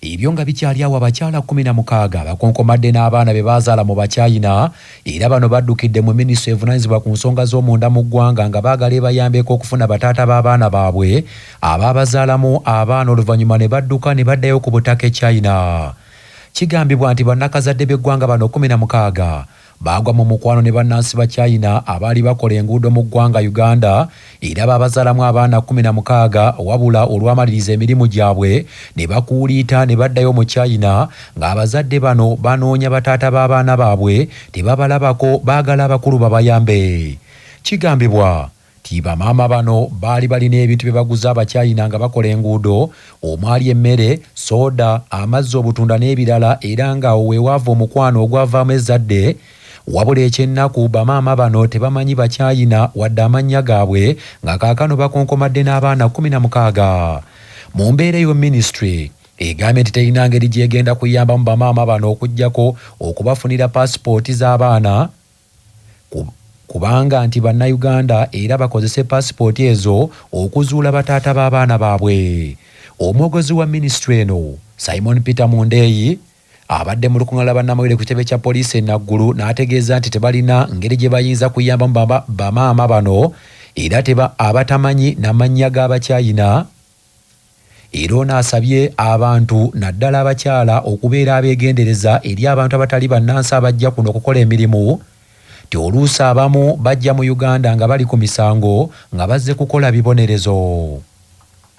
Ebyo nga bikyali awo abakyala 16 bakonkomadde n'abaana be bazaala mu Bachina era bano baddukidde mu minisitule evunaanyizibwa ku nsonga z'omunda mu ggwanga nga baagala ebayambeko okufuna bataata b'abaana baabwe abaabazaalamu abaana oluvannyuma ne badduka ne baddayo ku butaka e China. Kigambibwa nti bannakazadde b'eggwanga bano 16 bagwa mu mukwano ne bannansi ba China abaali bakola enguudo mu ggwanga Uganda era baabazaalamu abaana 16 wabula olw'amaliriza emirimu gyabwe ne bakuuliita ne baddayo mu China ng'abazadde bano banoonya bataata b'abaana baabwe tebabalabako baagala abakulu babayambe. Kigambibwa nti bamaama bano baali balina ebintu bye baguza Abachina nga bakola enguudo omwali emmere, sooda, amazzi, obutunda n'ebirala era ng'awo weewava omukwano ogwavaamu ezzadde. Wabula ekyennaku bamaama bano tebamanyi Bachina wadde amannya gaabwe nga kaakano bakonkomadde n'abaana 16. Mu mbeera eyo minisitule egambye nti terina ngeri gyegenda kuyambamu bamaama bano okuggyako okubafunira paasipooti z'abaana kubanga nti bannayuganda era bakozese paasipooti ezo okuzuula bataata b'abaana baabwe. Omwogozi wa minisitule eno Simon Peter Mundeyi abadde mu lukungaana bannamawulire ku kitebe kya poliisi e Naggulu n'ategeeza nti tebalina ngeri gye bayinza kuyambamu bamaama bano era abatamanyi n'amannya g'Abachina. Era n'asabye abantu naddala abakyala okubeera abeegendereza eri abantu abatali bannansi abajja kuno okukola emirimu nti oluusi abamu bajja mu Uganda nga bali ku misango nga bazze kukola bibonerezo.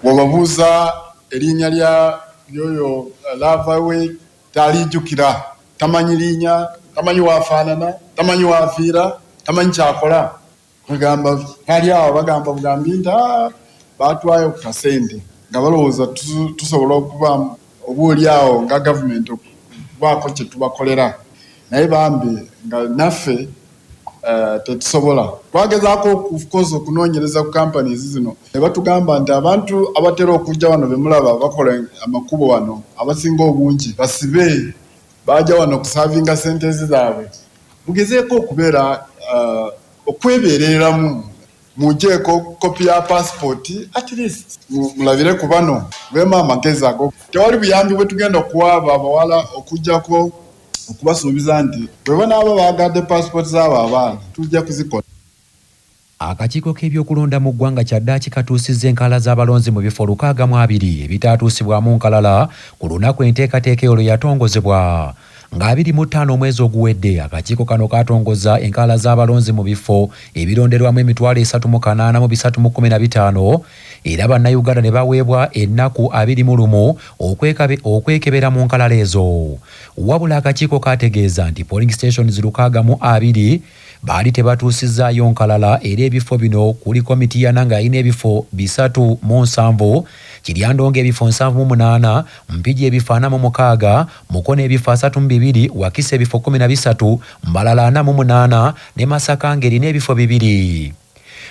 Bw'obabuuza erinnya lyoyo Lavawe talijjukira, tamanyi linnya, tamanyi waafaanana, tamanyi waafiira, tamanyi kyakola. Bagamba kali awo bagamba bugambi nti baatwayo ku kasente nga balowooza tusobola okuba obuoli awo nga gavumenti okubaako kye tubakolera naye bambi nga naffe tetusobola. Twagezaako okukoza okunoonyereza ku companies zino ne batugamba nti abantu abatera okujja wano be mulaba bakola amakubo wano abasinga obungi basibe bajja wano okusaavinga sente zaabwe. Mugezeeko okubeera okwebeereramu mujjeeko kopi ya paasipooti at least mulabire ku bano beema amagezi ago. Tewali buyambi bwe tugenda okuwaaba abawala okujjako okubasuubiza nti bwe banaaba baagadde paasipooti z'abo abaana tujja kuzikola. Akakiiko k'ebyokulonda mu ggwanga kyaddaaki katuusizza enkalala z'abalonzi mu bifo 62 ebitaatuusibwamu nkalala ku lunaku enteekateeka eyo lwe yatongozebwa. Nga 25 omwezi oguwedde akakiiko kano katongoza enkalala z'abalonzi mu bifo ebironderwamu emitwalo 3,315 era bannayuganda ne baweebwa ennaku 21 okwekebera mu nkalala ezo. Wabula akakiiko kategeeza nti polling stations 62 baali tebatuusizaayo nkalala era ebifo bino kuli komiti ya Nanga alina ebifo 307, Kiryandongo ebifo 78, Mpigi ebifo 46, Mukono ebifo 32, Wakiso ebifo 13, Mbalala 48 ne Masaka ng'erina ebifo 2.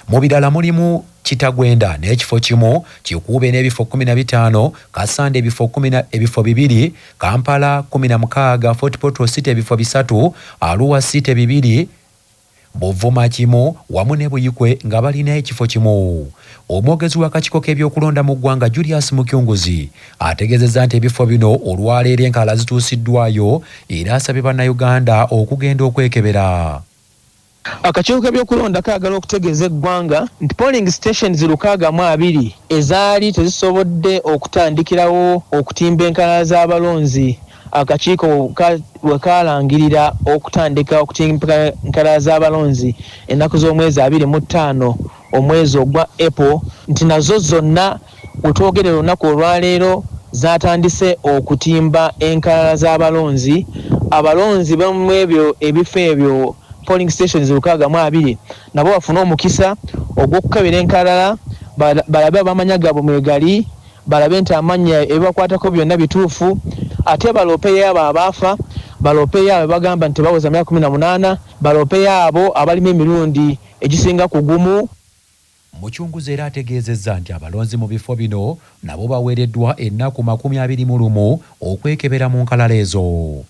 Mu birala mulimu Kitagwenda n'ekifo kimu, Kikuube n'ebifo 15, Kasande ebifo 2, Kampala 16, Fort Portal City ebifo 3, Arua City 2, Buvuma kimu wamu ne Buyikwe nga balina ekifo kimu. Omwogezi w'akakiiko k'ebyokulonda mu ggwanga Julius Mukyunguzi ategeezezza nti ebifo bino olwaleero enkalala zituusiddwayo era asabye bannayuganda okugenda okwekebera. Akakiiko k'ebyokulonda kaagala okutegeeza eggwanga nti polling stations 62 ezaali tezisobodde okutandikirawo okutimba enkalala z'abalonzi. Akakiiko wekalangirira okutandika okutimba enkalala z'abalonzi ennaku z'omwezi 25 omwezi ogwa April nti nazo zonna wetwogerera olunaku olwaleero zatandise okutimba enkalala z'abalonzi. Abalonzi bamu ebyo ebifo ebyo polling stations 62 nabo bafuna omukisa ogw'okukebera enkalala balabe abamanya gaabwe mwegali balabe nti amanya ebibakwatako byonna bituufu ate balopeyo abo abaafa balopeyo abo bagamba nti baweza myaka 18 balopeyo abo abalimu emirundi egisinga ku gumu. Mukyunguzi era ategeezezza nti abalonzi mu bifo bino nabo baweereddwa ennaku 21 okwekebera mu nkalala ezo.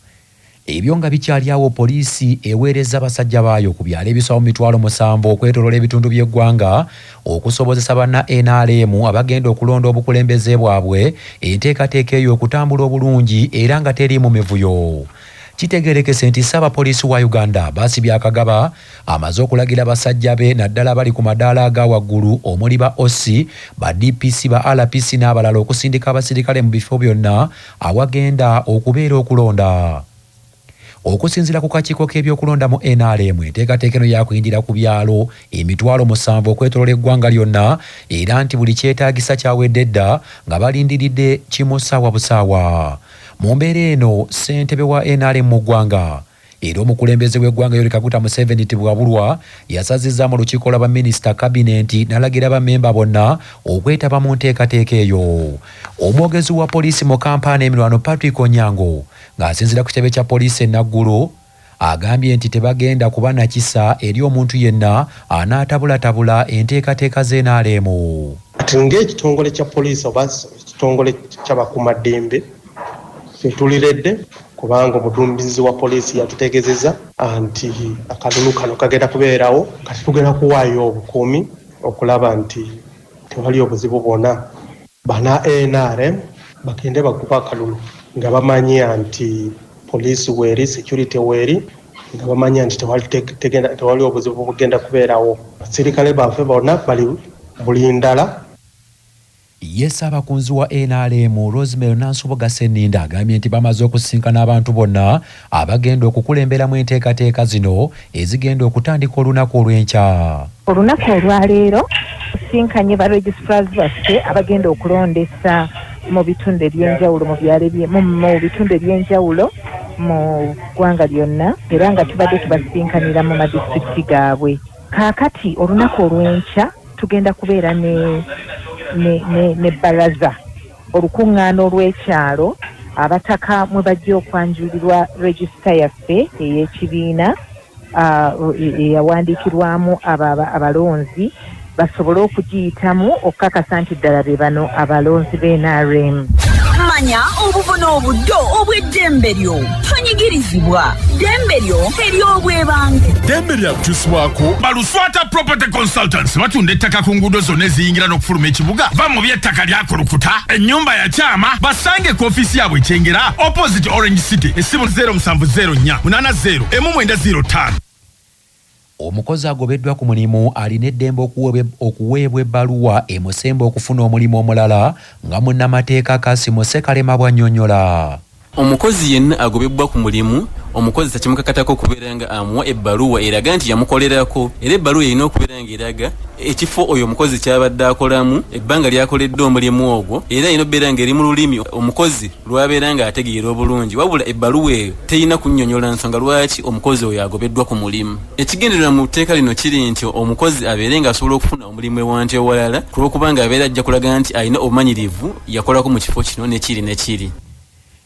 Ebyo nga bikyali awo, poliisi eweereza abasajja baayo ku byalo ebisawo 700 okwetooloola ebitundu by'eggwanga okusobozesa banna NRM abagenda okulonda obukulembeze bwabwe enteekateeka eyo okutambula obulungi era nga teriimu mivuyo. Kitegeerekese nti Ssaabapoliisi wa Uganda baasibye akagaba amaze okulagira basajja be naddala bali ku madaala aga waggulu omuli ba OC, ba DPC, ba RPC n'abalala okusindika abasirikale mu bifo byonna awagenda okubeera okulonda. Okusinziira ku kakiiko k'ebyokulonda mu NRM, enteekateeka eno yakuyindira ku byalo 700 okwetooloola eggwanga lyonna era nti buli kyetaagisa kyawedde dda nga balindiridde kimu ssaawa busaawa. Mu mbeera eno, ssentebe wa NRM mu ggwanga era omukulembeze w'eggwanga Yoweri Kaguta Museveni Tibwabulwa yasazizza mu lukiiko lwa baminisita kabinenti n'alagira bammemba bonna okwetaba mu nteekateeka eyo. Omwogezi wa poliisi mu kampaani emirwano Patrick Onyango ng'asinziira ku kitebe kya poliisi e Naggulo agambye nti tebagenda kuba na kisa eri omuntu yenna anaatabulatabula enteekateeka z'NRM. Ati ng'ekitongole kya poliisi oba ekitongole ky'abakuumaddembe tuliredde kubanga omuduumizi wa poliisi yatutegeezezza nti akalulu kano kagenda kubeerawo nga tetugenda kuwaayo obukuumi okulaba nti tewali obuzibu bwonna. Bana NRM bagende bakuba akalulu nga bamanya nti poliisi weeri, security weeri, nga bamanya nti tewali obuzibu bugenda kubeerawo. Abasirikale baffe bonna bali bulindala. Ssaabakunzi wa NRM Rosemary Nansubuga Sseninda agambye nti bamaze okusisinkana abantu bonna abagenda okukulemberamu enteekateeka zino ezigenda okutandika olunaku olw'enkya. Olunaku olwaleero tusinkanye ba registrars baffe abagenda okulondesa mu bitundu eby'enjawulo mu bitundu eby'enjawulo mu ggwanga lyonna era nga tubadde tubasinkanira mu madisitulikiti gaabwe. Kaakati olunaku olw'enkya tugenda kubeera ne balaza olukuŋŋaana olw'ekyalo abataka mwe bajja okwanjulirwa regisita yaffe ey'ekibiina eyawandiikirwamu abalonzi basobole okugiyitamu okukakasa nti ddala be bano abalonzi b'NRM. Manya obuvuna obuddo obw'eddembe lyo tonyigirizibwa. Ddembe lyo ery'obwebange. Ddembe lyakukyusibwako Baluswata Property Consultants batunda ettaka ku nguudo zonna eziyingira n'okufuluma ekibuga. Va mu by'ettaka lyakulukuta ennyumba ya kyama basange ku ofiisi yaabwe ekyengera opposite Orange City essimu 0704 80 1905. Omukozi agobeddwa ku mulimu alina eddembe okuweebwa ebbaluwa emusemba okufuna omulimu omulala nga munnamateeka Kasimo Ssekalema bw'annyonnyola. Omukozi yenna agobebbwa ku mulimu, omukozi takimukakatako okubeera nga amuwa ebbaluwa eraga nti yamukolerako, era ebbaluwa erina okubeera nga eraga ekifo oyo omukozi kyabadde akolamu, ebbanga lyakoledde omulimu ogwo, era erina okubeera nga eri mu lulimi omukozi lwabeera nga ategeera obulungi, wabula ebbaluwa eyo terina kunnyonnyola nsonga lwaki omukozi oyo agobeddwa ku mulimu. Ekigendererwa mu tteeka lino kiri nti omukozi abeere nga asobola okufuna omulimu ewantu ewalala kulw'okubanga abeera ajja kulaga nti alina obumanyirivu yakolako mu kifo kino nekiri.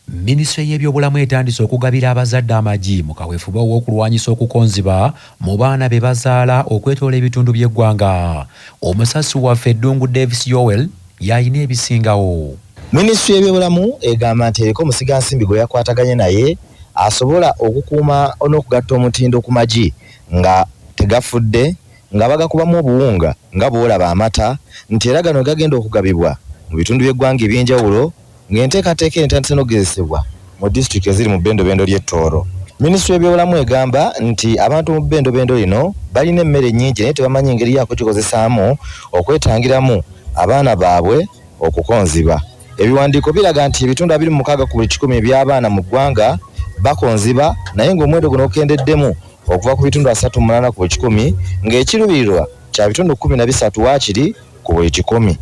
Minisitule y'ebyobulamu etandise okugabira abazadde amagi mu kaweefube ow'okulwanyisa okukonziba mu baana be bazaala okwetoola ebitundu by'eggwanga. Omusasi waffe Eddungu Davis Yoel yalina ebisingawo. Minisitule y'ebyobulamu egamba nti eriko omusigansimbi gwe yakwataganye naye asobola okukuuma n'okugatta omutindo ku magi nga tegafudde nga bagakubamu obuwunga nga bw'olaba amata nti era gano gagenda okugabibwa mu bitundu by'eggwanga eby'enjawulo ng'enteekateeka entandise n'okugezesebwa mu disitulikiti eziri mu bbendobendo ly'Ettooro. Minisitule y'ebyobulamu egamba nti abantu mu bbendobendo lino balina emmere nnyingi naye tebamanyi engeri yakugikozesaamu okwetangiramu abaana baabwe okukonziba. Ebiwandiiko biraga nti ebitundu 26 ku buli 100 eby'abaana mu ggwanga bakonziba naye ng'omuwendo guno okendeddemu okuva ku bitundu 38 ku buli 100 ng'ekiruubirirwa kya bitundu 13 waakiri ku buli 100.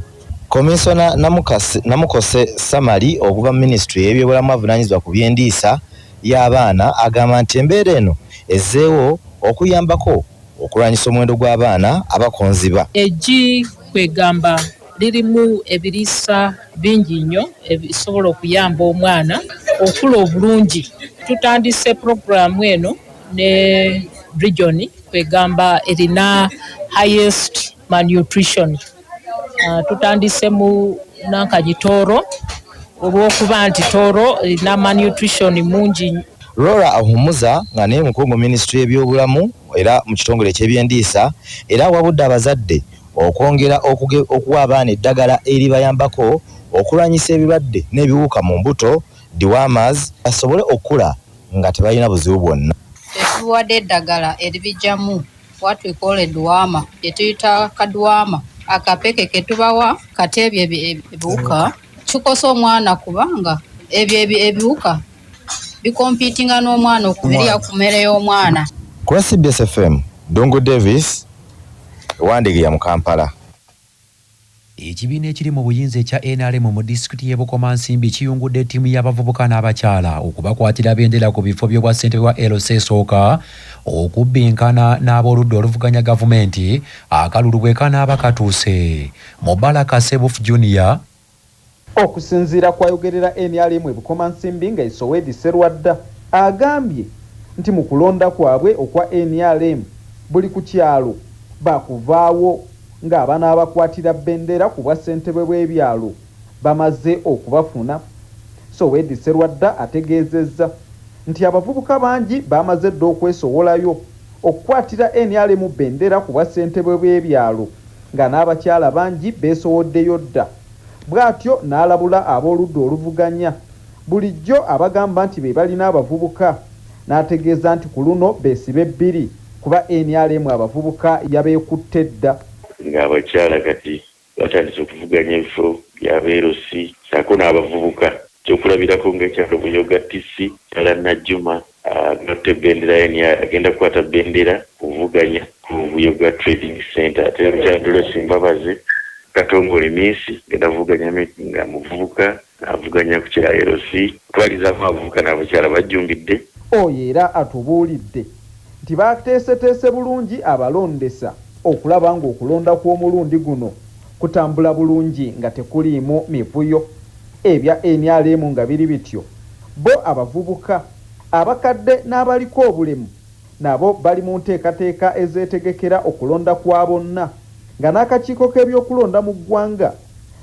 Komisona Namukose Samali okuva mu Minisitule y'ebyobulamu avunaanyizibwa ku by'endiisa y'abaana agamba nti embeera eno ezzeewo okuyambako okulwanyisa omuwendo gw'abaana abakonziba. Eggi kwegamba lirimu ebiriisa bingi nnyo ebisobola okuyamba omwana okula obulungi. Tutandise puroguramu eno ne region kwegamba erina highest malnutrition. Tutandise mu Nankajji Tooro olw'okuba nti Tooro erina malnutrition mungi. Laura Ahumuza nga naye mukulu mu minisitule y'ebyobulamu era mu kitongole ky'ebyendiisa era wabudde abazadde okwongera okuwa abaana eddagala eribayambako okulwanyisa ebirwadde n'ebiwuka mu mbuto dewormers basobole okula nga tebalina buzibu bwonna. Tuwadde eddagala eribijjamu what we call a dewormer etuyita kadwama akapeke ketubawa kati ebyo ebiwuka kikosa omwana kubanga ebyo ebiwuka bikompitinga n'omwana okubirya ku mmere y'omwana. Ku CBS FM, Dongo Davis, Wandigiya mu Kampala. Ekibiina ekiri mu buyinza ekya NRM mu disitulikiti y'e Bukomansimbi kiyungudde ttiimu y'abavubuka n'abakyala okubakwatira bendera ku bifo by'obwa ssentebe wa LC Sooka okubbinkana n'ab'oludda oluvuganya gavumenti akalulu bwe kanaaba katuuse. Mubaraka Sebufu Junior okusinziira kwayogerera NRM e Bukomansimbi nga Esowedi Serwadda agambye nti mu kulonda kwabwe okwa NRM buli ku kyalo bakuvaawo nga abaana abakwatira bendera ku bwa ssentebe bw'ebyalo bamaze okubafuna. Sowedi Serwadda ategeezezza nti abavubuka bangi bamaze dda okwesowolayo okukwatira NRM bendera ku bwa ssentebe bw'ebyalo nga n'abakyala bangi beesowoddeyo dda. Bw'atyo n'alabula ab'oludda oluvuganya bulijjo abagamba nti be balina abavubuka n'ategeeza nti ku luno beesibe bbiri kuba NRM abavubuka yabeekutte dda. Ng'abakyala kati batandise okuvuganya ebifo by'abeerosi ssaako n'abavubuka kyokulabirako ng'ekyalo Buyoga TC kyala Najjuma agatte bendera agenda kukwata bendera kuvuganya ku Buyoga Trading Center ate omukyala Dolores Mbabazi Katongole Minsi ng'avuganya nga muvubuka avuganya ku kya LC twalizaamu abavubuka n'abakyala bajjumbidde. Oyo era atubuulidde nti bateeseteese bulungi abalondesa okulaba ng'okulonda kw'omulundi guno kutambula bulungi nga tekuliimu mivuyo. Ebya NRM nga biri bityo bo abavubuka abakadde n'abaliko obulemu nabo bali mu nteekateeka ezeetegekera okulonda kwa bonna nga n'akakiiko k'ebyokulonda mu ggwanga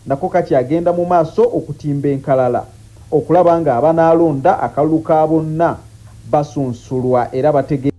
nako kakyagenda mu maaso okutimba enkalala okulaba nga abanaalonda akalulu ka bonna basunsulwa era bategeera